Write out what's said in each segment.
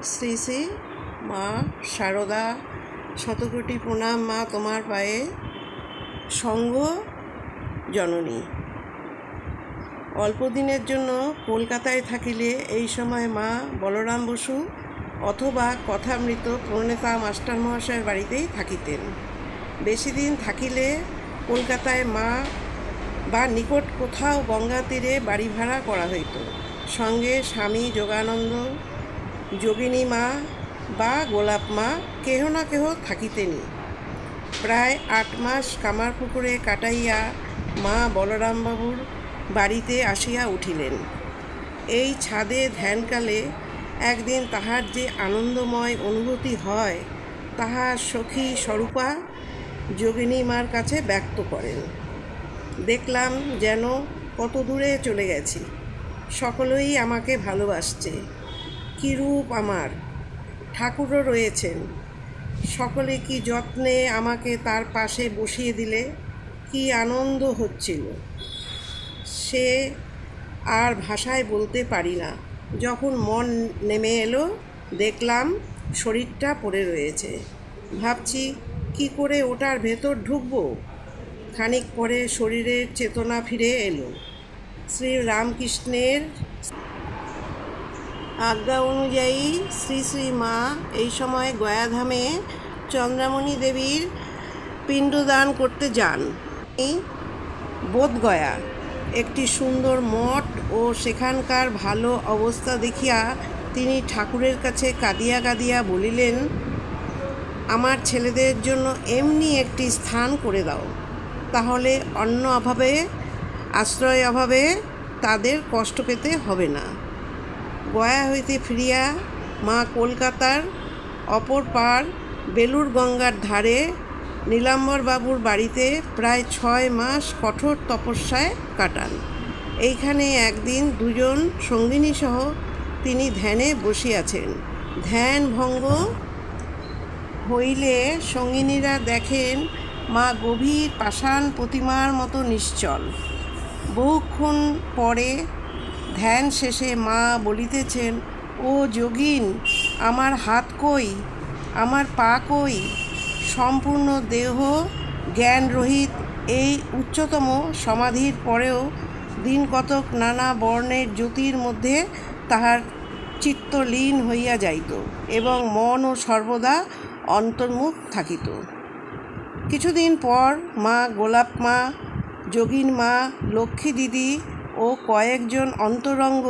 শ্রী শ্রী মা শারদা, শতকোটি প্রণাম মা তোমার পায়ে। সঙ্গ জননী। অল্প দিনের জন্য কলকাতায় থাকিলে এই সময় মা বলরাম বসু অথবা কথামৃত প্রণেতা মাস্টার মহাশয়ের বাড়িতেই থাকিতেন। বেশি দিন থাকিলে কলকাতায় মা বা নিকট কোথাও গঙ্গা তীরে বাড়ি ভাড়া করা হইত। সঙ্গে স্বামী যোগানন্দ, যোগিনী মা বা গোলাপ মা কেহ না কেহ থাকিতেনি। প্রায় 8 মাস কামারপুকুরে কাটাইয়া মা বলরামবাবুর বাড়িতে আসিয়া উঠিলেন। এই ছাদে ধ্যানকালে একদিন তাহার যে আনন্দময় অনুভূতি হয় তাহা সখী স্বরূপা যোগিনী মার কাছে ব্যক্ত করেন। দেখলাম যেন কত দূরে চলে গেছি, সকলেই আমাকে ভালোবাসছে। কী রূপ আমার! ঠাকুরও রয়েছেন, সকলে কি যত্নে আমাকে তার পাশে বসিয়ে দিলে, কি আনন্দ হচ্ছিল সে আর ভাষায় বলতে পারি না। যখন মন নেমে এলো দেখলাম শরীরটা পড়ে রয়েছে। ভাবছি কি করে ওটার ভেতর ঢুকবো। খানিক পরে শরীরের চেতনা ফিরে এলো। শ্রী রামকৃষ্ণের আজ্ঞা অনুযায়ী শ্রী শ্রী মা এই সময় গয়াধামে চন্দ্রামণি দেবীর পিণ্ডদান করতে যান। বোধগয়া একটি সুন্দর মঠ ও সেখানকার ভালো অবস্থা দেখিয়া তিনি ঠাকুরের কাছে কাঁদিয়া কাঁদিয়া বলিলেন, আমার ছেলেদের জন্য এমনি একটি স্থান করে দাও, তাহলে অন্য অভাবে আশ্রয় অভাবে তাদের কষ্ট পেতে হবে না। গয়া হইতে ফিরিয়া মা কলকাতার অপর পার বেলুর গঙ্গার ধারে নীলাম্বরবাবুর বাড়িতে প্রায় 6 মাস কঠোর তপস্যায় কাটান। এইখানে একদিন 2 জন সঙ্গিনীসহ তিনি ধ্যানে বসিয়াছেন। ধ্যান ভঙ্গ হইলে সঙ্গিনীরা দেখেন মা গভীর পাষাণ প্রতিমার মতো নিশ্চল। বহুক্ষণ পরে ধ্যান শেষে মা বলিতেছেন, ও যোগিন, আমার হাত কই, আমার পা কই? সম্পূর্ণ দেহ জ্ঞানরহিত এই উচ্চতম সমাধির পরেও দিন কতক নানা বর্ণের জ্যোতির মধ্যে তাহার চিত্ত লীন হইয়া যাইত এবং মনও সর্বদা অন্তর্মুখ থাকিত। কিছুদিন পর মা গোলাপ মা, যোগিন মা, লক্ষ্মী দিদি ও কয়েকজন অন্তরঙ্গ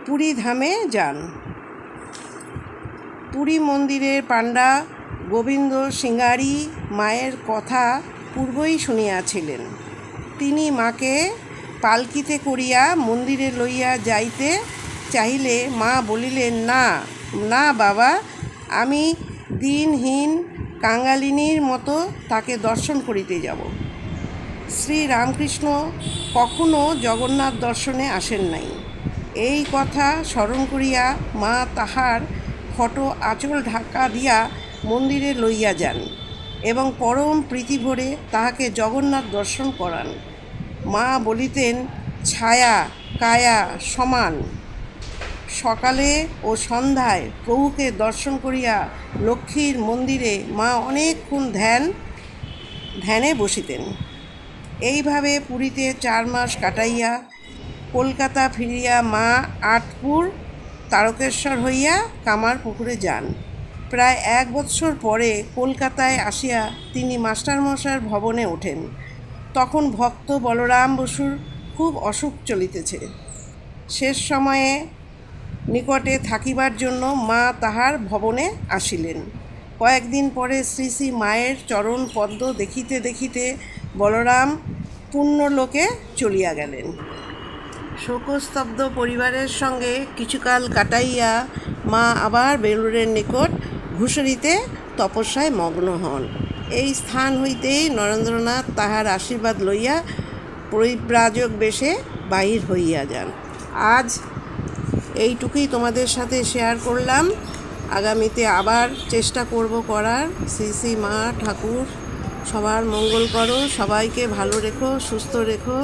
পুরী ধামে যান। পুরী মন্দিরের পাণ্ডা গোবিন্দ সিঙ্গারি মায়ের কথা পূর্বই শুনিয়াছিলেন। তিনি মাকে পালকিতে করিয়া মন্দিরে লইয়া যাইতে চাহিলে মা বলিলেন, না না বাবা, আমি দিনহীন কাঙালিনীর মতো তাকে দর্শন করিতে যাব। শ্রী রামকৃষ্ণ কখনো জগন্নাথ দর্শনে আসেন নাই। এই কথা স্মরণ করিয়া মা তাহার ফটো আঁচল ঢাকা দিয়া মন্দিরে লইয়া যান এবং পরম প্রীতি ভরে তাহাকে জগন্নাথ দর্শন করান। মা বলিতেন, ছায়া কায়া সমান। সকালে ও সন্ধ্যায় প্রভুকে দর্শন করিয়া লক্ষ্মীর মন্দিরে মা অনেকক্ষণ ধ্যানে বসিতেন। এইভাবে পুরীতে 4 মাস কাটাইয়া কলকাতা ফিরিয়া মা আটপুর তারকেশ্বর হইয়া কামারপুকুরে যান। প্রায় 1 বৎসর পরে কলকাতায় আসিয়া তিনি মাস্টারমশায়ের ভবনে ওঠেন। তখন ভক্ত বলরাম বসুর খুব অসুখ চলিতেছে। শেষ সময়ে নিকটে থাকিবার জন্য মা তাহার ভবনে আসিলেন। কয়েকদিন পরে শ্রী শ্রী মায়ের চরণ পদ্ম দেখিতে দেখিতে বলরাম পুণ্যলোকে চলিয়া গেলেন। শোকস্তব্ধ পরিবারের সঙ্গে কিছুকাল কাটাইয়া মা আবার বেলুরের নিকট ঘুষরিতে তপস্যায় মগ্ন হন। এই স্থান হইতেই নরেন্দ্রনাথ তাহার আশীর্বাদ লইয়া পরিব্রাজক বেশে বাহির হইয়া যান। আজ এইটুকুই তোমাদের সাথে শেয়ার করলাম। আগামীতে আবার চেষ্টা করব করার। শ্রী শ্রী মা ঠাকুর সবার মঙ্গল করো, সবাইকে ভালো রেখো, সুস্থ রেখো।